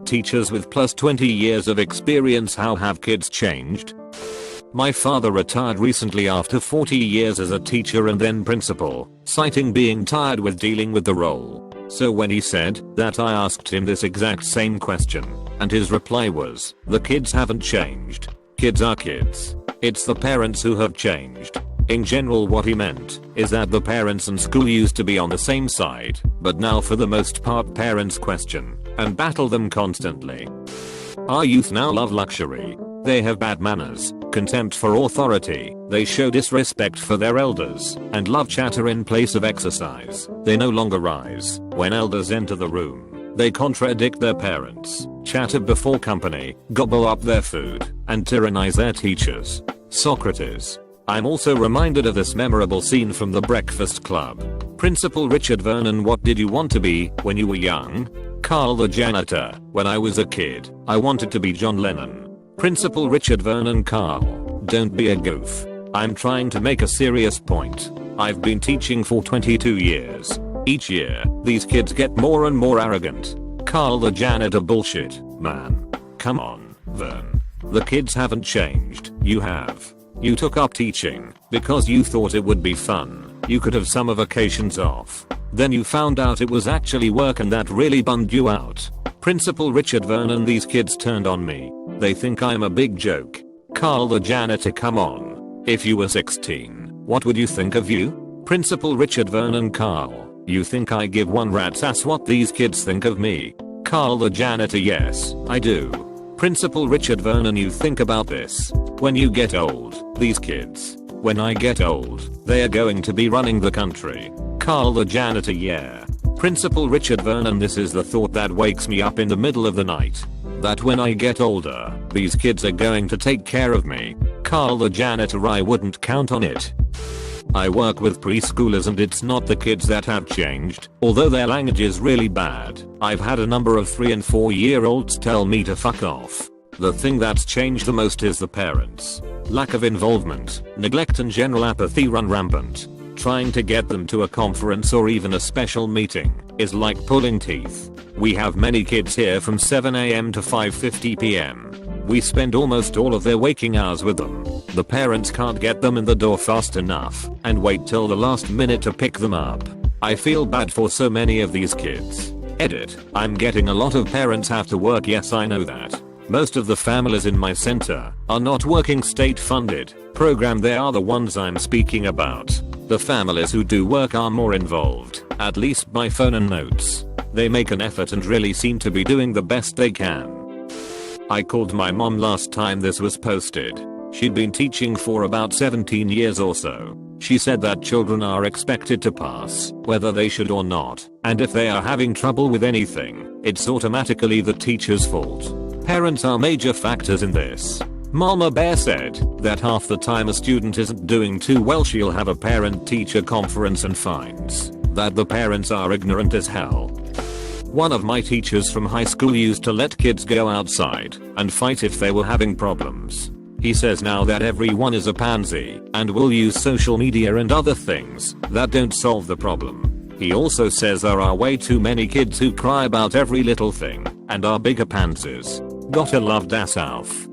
Teachers with plus 20 years of experience, how have kids changed? My father retired recently after 40 years as a teacher and then principal, citing being tired with dealing with the role. So when he said that, I asked him this exact same question, and his reply was, the kids haven't changed. Kids are kids. It's the parents who have changed. In general, what he meant is that the parents and school used to be on the same side, but now for the most part parents question and battle them constantly. Our youth now love luxury. They have bad manners, contempt for authority, they show disrespect for their elders, and love chatter in place of exercise. They no longer rise when elders enter the room. They contradict their parents, chatter before company, gobble up their food, and tyrannize their teachers. Socrates. I'm also reminded of this memorable scene from The Breakfast Club. Principal Richard Vernon, what did you want to be when you were young? Carl the janitor. When I was a kid, I wanted to be John Lennon. Principal Richard Vernon. Carl, don't be a goof. I'm trying to make a serious point. I've been teaching for 22 years. Each year, these kids get more and more arrogant. Carl the janitor. Bullshit, man. Come on, Vern. The kids haven't changed, you have. You took up teaching because you thought it would be fun. You could have summer vacations off. Then you found out it was actually work and that really bummed you out. Principal Richard Vernon. These kids turned on me. They think I'm a big joke. Carl the janitor. Come on. If you were 16, what would you think of you? Principal Richard Vernon. Carl, you think I give one rat's ass what these kids think of me? Carl the janitor. Yes, I do. Principal Richard Vernon. You think about this. When you get old, these kids, when I get old, they are going to be running the country. Carl the janitor. Yeah. Principal Richard Vernon. This is the thought that wakes me up in the middle of the night. That when I get older, these kids are going to take care of me. Carl the janitor. I wouldn't count on it. I work with preschoolers and it's not the kids that have changed, although their language is really bad. I've had a number of 3 and 4 year olds tell me to fuck off. The thing that's changed the most is the parents. Lack of involvement, neglect and general apathy run rampant. Trying to get them to a conference or even a special meeting is like pulling teeth. We have many kids here from 7 AM to 5:50 PM. We spend almost all of their waking hours with them. The parents can't get them in the door fast enough and wait till the last minute to pick them up. I feel bad for so many of these kids. Edit. I'm getting a lot of parents have to work. Yes, I know that. Most of the families in my center are not working state funded program. They are the ones I'm speaking about. The families who do work are more involved, at least by phone and notes. They make an effort and really seem to be doing the best they can. I called my mom last time this was posted. She'd been teaching for about 17 years or so. She said that children are expected to pass, whether they should or not, and if they are having trouble with anything, it's automatically the teacher's fault. Parents are major factors in this. Mama Bear said that half the time a student isn't doing too well, she'll have a parent-teacher conference and finds that the parents are ignorant as hell. One of my teachers from high school used to let kids go outside and fight if they were having problems. He says now that everyone is a pansy and will use social media and other things that don't solve the problem. He also says there are way too many kids who cry about every little thing and are bigger pansies. Gotta love das Alf.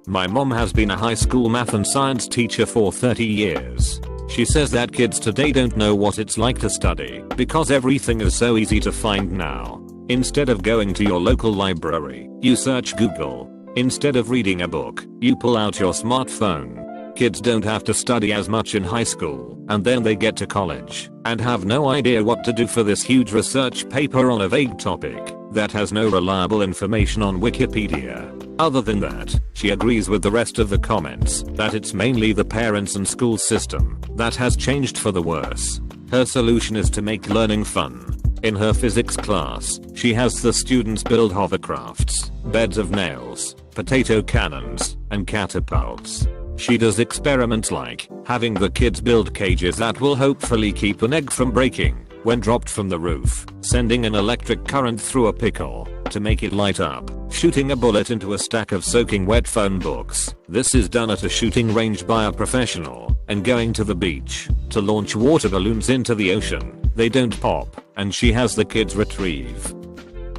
My mom has been a high school math and science teacher for 30 years. She says that kids today don't know what it's like to study because everything is so easy to find now. Instead of going to your local library, you search Google. Instead of reading a book, you pull out your smartphone. Kids don't have to study as much in high school, and then they get to college and have no idea what to do for this huge research paper on a vague topic that has no reliable information on Wikipedia. Other than that, she agrees with the rest of the comments that it's mainly the parents and school system that has changed for the worse. Her solution is to make learning fun. In her physics class, she has the students build hovercrafts, beds of nails, potato cannons, and catapults. She does experiments like having the kids build cages that will hopefully keep an egg from breaking when dropped from the roof, sending an electric current through a pickle to make it light up, shooting a bullet into a stack of soaking wet phone books. This is done at a shooting range by a professional, and going to the beach to launch water balloons into the ocean. They don't pop, and she has the kids retrieve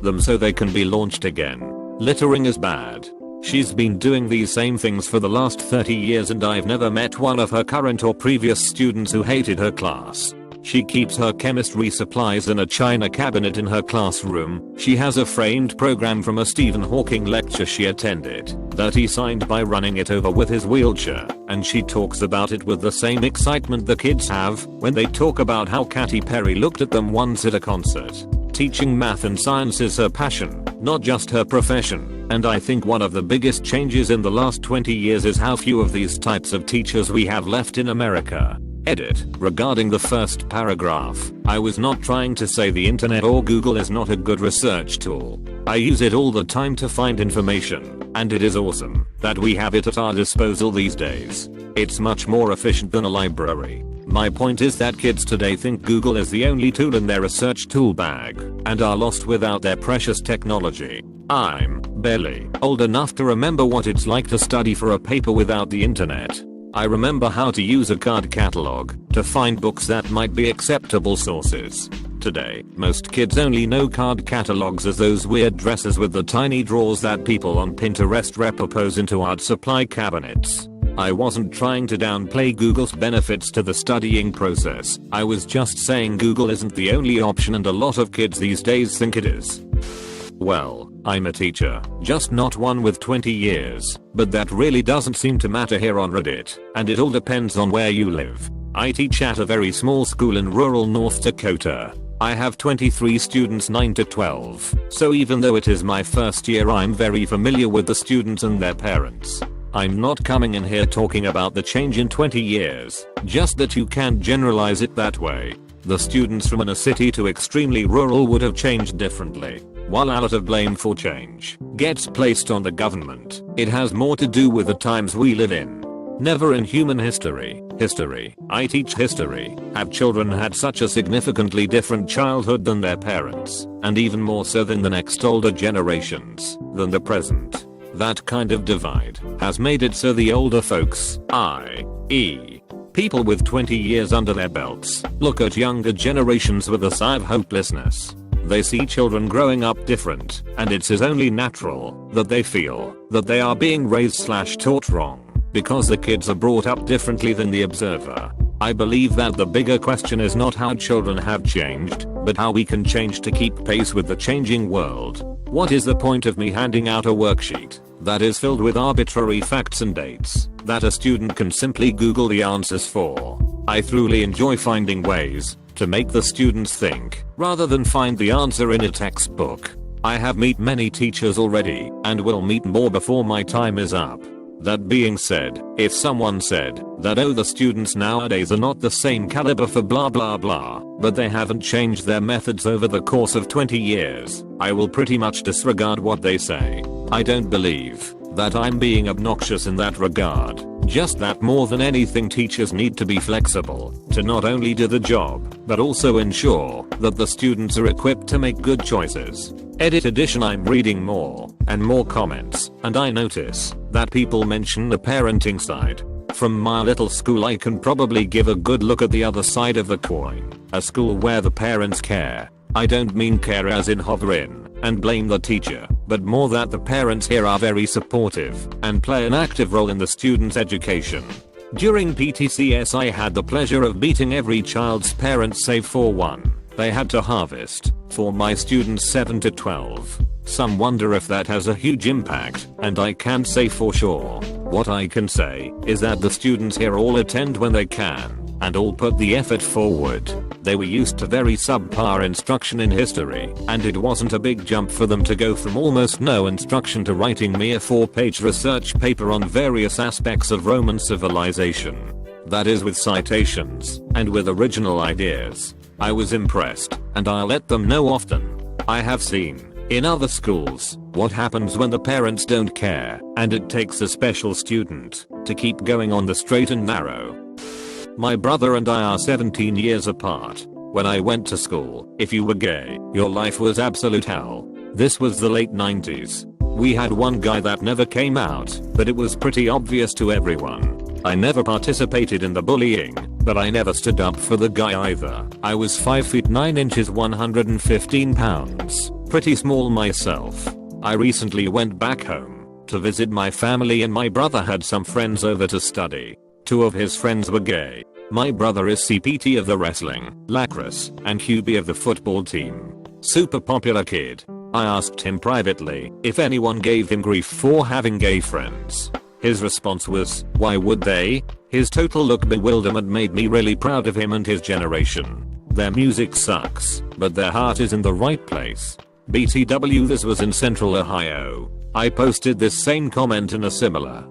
them so they can be launched again. Littering is bad. She's been doing these same things for the last 30 years and I've never met one of her current or previous students who hated her class. She keeps her chemistry supplies in a china cabinet in her classroom. She has a framed program from a Stephen Hawking lecture she attended that he signed by running it over with his wheelchair, and she talks about it with the same excitement the kids have when they talk about how Katy Perry looked at them once at a concert. Teaching math and science is her passion, not just her profession, and I think one of the biggest changes in the last 20 years is how few of these types of teachers we have left in America. Edit. Regarding the first paragraph, I was not trying to say the internet or Google is not a good research tool. I use it all the time to find information, and it is awesome that we have it at our disposal these days. It's much more efficient than a library. My point is that kids today think Google is the only tool in their research tool bag, and are lost without their precious technology. I'm barely old enough to remember what it's like to study for a paper without the internet. I remember how to use a card catalog to find books that might be acceptable sources. Today, most kids only know card catalogs as those weird dresses with the tiny drawers that people on Pinterest repurpose into art supply cabinets. I wasn't trying to downplay Google's benefits to the studying process. I was just saying Google isn't the only option and a lot of kids these days think it is. Well, I'm a teacher, just not one with 20 years, but that really doesn't seem to matter here on Reddit, and it all depends on where you live. I teach at a very small school in rural North Dakota. I have 23 students 9 to 12, so even though it is my first year I'm very familiar with the students and their parents. I'm not coming in here talking about the change in 20 years, just that you can't generalize it that way. The students from inner city to extremely rural would have changed differently. While a lot of blame for change gets placed on the government, it has more to do with the times we live in. Never in human history, I teach history, have children had such a significantly different childhood than their parents, and even more so than the next older generations, than the present. That kind of divide has made it so the older folks, i.e., people with 20 years under their belts, look at younger generations with a sigh of hopelessness. They see children growing up different, and it's only natural that they feel that they are being raised/taught wrong, because the kids are brought up differently than the observer. I believe that the bigger question is not how children have changed, but how we can change to keep pace with the changing world. What is the point of me handing out a worksheet that is filled with arbitrary facts and dates that a student can simply Google the answers for? I truly enjoy finding ways to make the students think, rather than find the answer in a textbook. I have met many teachers already, and will meet more before my time is up. That being said, if someone said that the students nowadays are not the same caliber for blah blah blah, but they haven't changed their methods over the course of 20 years, I will pretty much disregard what they say. I don't believe that I'm being obnoxious in that regard, just that more than anything teachers need to be flexible to not only do the job, but also ensure that the students are equipped to make good choices. Edit edition. I'm reading more and more comments, and I notice that people mention the parenting side. From my little school I can probably give a good look at the other side of the coin. A school where the parents care. I don't mean care as in hover in and blame the teacher, but more that the parents here are very supportive and play an active role in the student's education. During PTCS I had the pleasure of meeting every child's parents save for one. They had to harvest for my students 7 to 12. Some wonder if that has a huge impact, and I can't say for sure. What I can say is that the students here all attend when they can, and all put the effort forward. They were used to very subpar instruction in history, and it wasn't a big jump for them to go from almost no instruction to writing me a 4-page research paper on various aspects of Roman civilization. That is with citations, and with original ideas. I was impressed, and I let them know often. I have seen, in other schools, what happens when the parents don't care, and it takes a special student to keep going on the straight and narrow. My brother and I are 17 years apart. When I went to school, if you were gay, your life was absolute hell. This was the late 90s. We had one guy that never came out, but it was pretty obvious to everyone. I never participated in the bullying, but I never stood up for the guy either. I was 5 feet 9 inches 115 pounds. Pretty small myself. I recently went back home to visit my family and my brother had some friends over to study. 2 of his friends were gay. My brother is CPT of the wrestling, lacrosse, and QB of the football team. Super popular kid. I asked him privately if anyone gave him grief for having gay friends. His response was, "Why would they?" His total look bewilderment made me really proud of him and his generation. Their music sucks, but their heart is in the right place. BTW, this was in Central Ohio. I posted this same comment in a similar.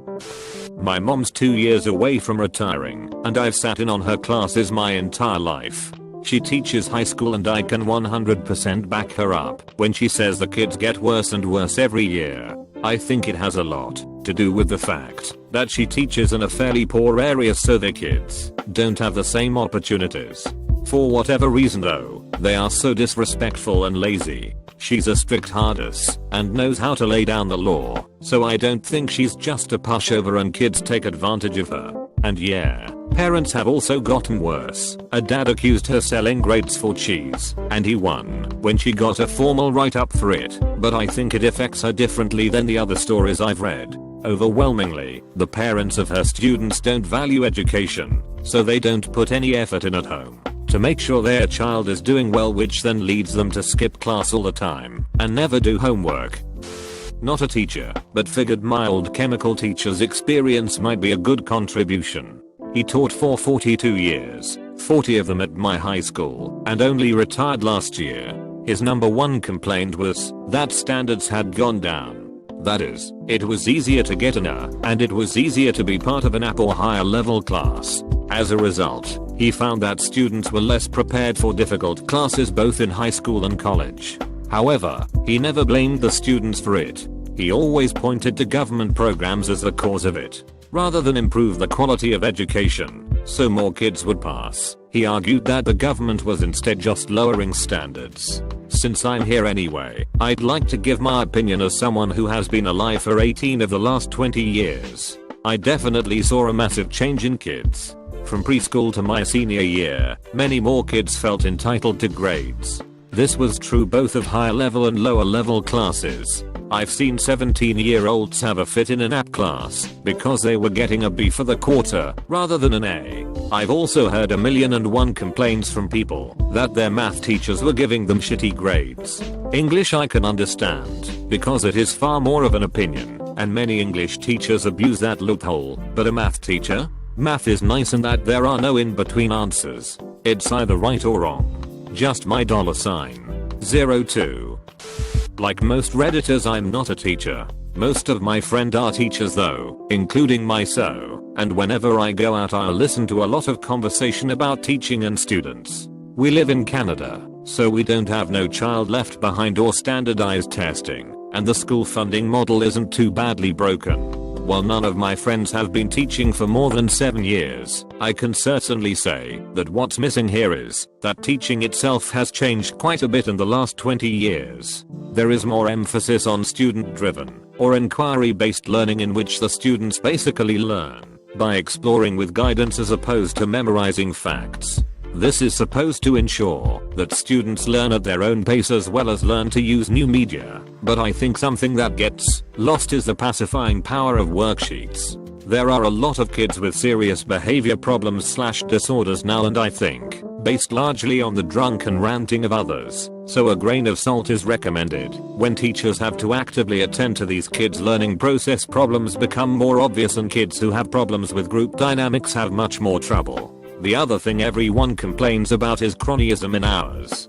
My mom's 2 years away from retiring, and I've sat in on her classes my entire life. She teaches high school and I can 100% back her up when she says the kids get worse and worse every year. I think it has a lot to do with the fact that she teaches in a fairly poor area, so their kids don't have the same opportunities. For whatever reason though, they are so disrespectful and lazy. She's a strict hardess and knows how to lay down the law, so I don't think she's just a pushover and kids take advantage of her. And yeah, parents have also gotten worse. A dad accused her selling grapes for cheese, and he won when she got a formal write-up for it, but I think it affects her differently than the other stories I've read. Overwhelmingly, the parents of her students don't value education, so they don't put any effort in at home to make sure their child is doing well, which then leads them to skip class all the time and never do homework. Not a teacher, but figured my old chemical teacher's experience might be a good contribution. He taught for 42 years, 40 of them at my high school, and only retired last year. His number one complaint was that standards had gone down. That is, it was easier to get an A, and it was easier to be part of an app or higher level class. As a result, he found that students were less prepared for difficult classes both in high school and college. However, he never blamed the students for it. He always pointed to government programs as the cause of it, rather than improve the quality of education, so more kids would pass. He argued that the government was instead just lowering standards. Since I'm here anyway, I'd like to give my opinion as someone who has been alive for 18 of the last 20 years. I definitely saw a massive change in kids. From preschool to my senior year, many more kids felt entitled to grades. This was true both of higher level and lower level classes. I've seen 17-year-olds have a fit in an app class because they were getting a B for the quarter rather than an A. I've also heard 1,000,001 complaints from people that their math teachers were giving them shitty grades. English I can understand because it is far more of an opinion, and many English teachers abuse that loophole, but a math teacher? Math is nice in that there are no in-between answers. It's either right or wrong. Just my $02. Like most Redditors, I'm not a teacher. Most of my friends are teachers though, including myself, and whenever I go out I'll listen to a lot of conversation about teaching and students. We live in Canada, so we don't have No Child Left Behind or standardized testing, and the school funding model isn't too badly broken. While none of my friends have been teaching for more than 7 years, I can certainly say that what's missing here is that teaching itself has changed quite a bit in the last 20 years. There is more emphasis on student-driven or inquiry-based learning, in which the students basically learn by exploring with guidance as opposed to memorizing facts. This is supposed to ensure that students learn at their own pace as well as learn to use new media, but I think something that gets lost is the pacifying power of worksheets. There are a lot of kids with serious behavior problems/disorders now, and I think, based largely on the drunken ranting of others, so a grain of salt is recommended. When teachers have to actively attend to these kids' learning process, problems become more obvious, and kids who have problems with group dynamics have much more trouble. The other thing everyone complains about is cronyism in ours.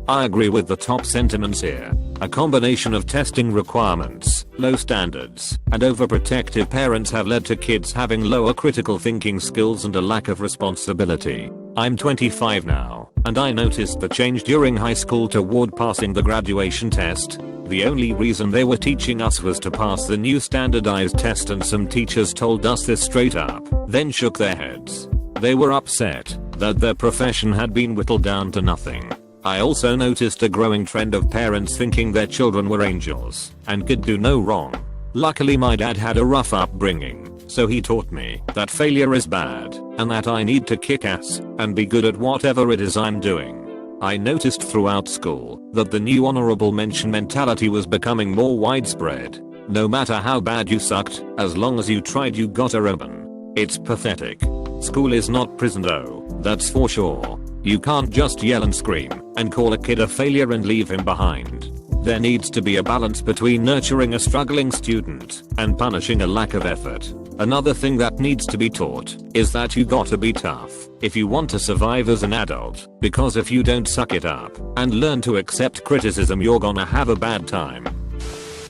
I agree with the top sentiments here. A combination of testing requirements, low standards, and overprotective parents have led to kids having lower critical thinking skills and a lack of responsibility. I'm 25 now, and I noticed the change during high school toward passing the graduation test. The only reason they were teaching us was to pass the new standardized test, and some teachers told us this straight up, then shook their heads. They were upset that their profession had been whittled down to nothing. I also noticed a growing trend of parents thinking their children were angels and could do no wrong. Luckily my dad had a rough upbringing, so he taught me that failure is bad and that I need to kick ass and be good at whatever it is I'm doing. I noticed throughout school that the new honorable mention mentality was becoming more widespread. No matter how bad you sucked, as long as you tried you got a ribbon. It's pathetic. School is not prison though, that's for sure. You can't just yell and scream and call a kid a failure and leave him behind. There needs to be a balance between nurturing a struggling student and punishing a lack of effort. Another thing that needs to be taught is that you gotta be tough if you want to survive as an adult, because if you don't suck it up and learn to accept criticism, you're gonna have a bad time.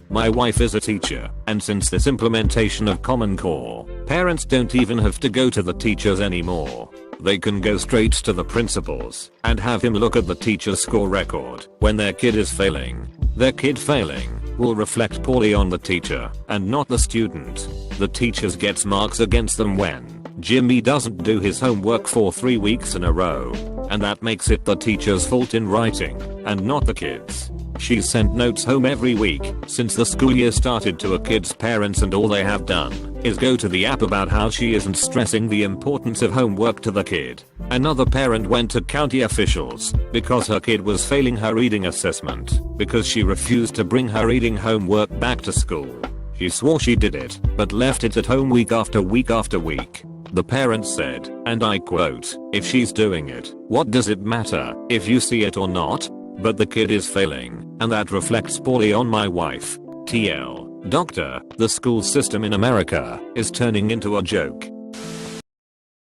My wife is a teacher, and since this implementation of Common Core, parents don't even have to go to the teachers anymore. They can go straight to the principals and have him look at the teacher's score record when their kid is failing. Their kid failing will reflect poorly on the teacher and not the student. The teachers gets marks against them when Jimmy doesn't do his homework for 3 weeks in a row, and that makes it the teacher's fault in writing and not the kid's. She's sent notes home every week since the school year started to a kid's parents, and all they have done is go to the app about how she isn't stressing the importance of homework to the kid. Another parent went to county officials because her kid was failing her reading assessment because she refused to bring her reading homework back to school. She swore she did it, but left it at home week after week after week. The parents said, and I quote, "If she's doing it, what does it matter if you see it or not? But the kid is failing, and that reflects poorly on my wife." TL. Doctor, the school system in America is turning into a joke.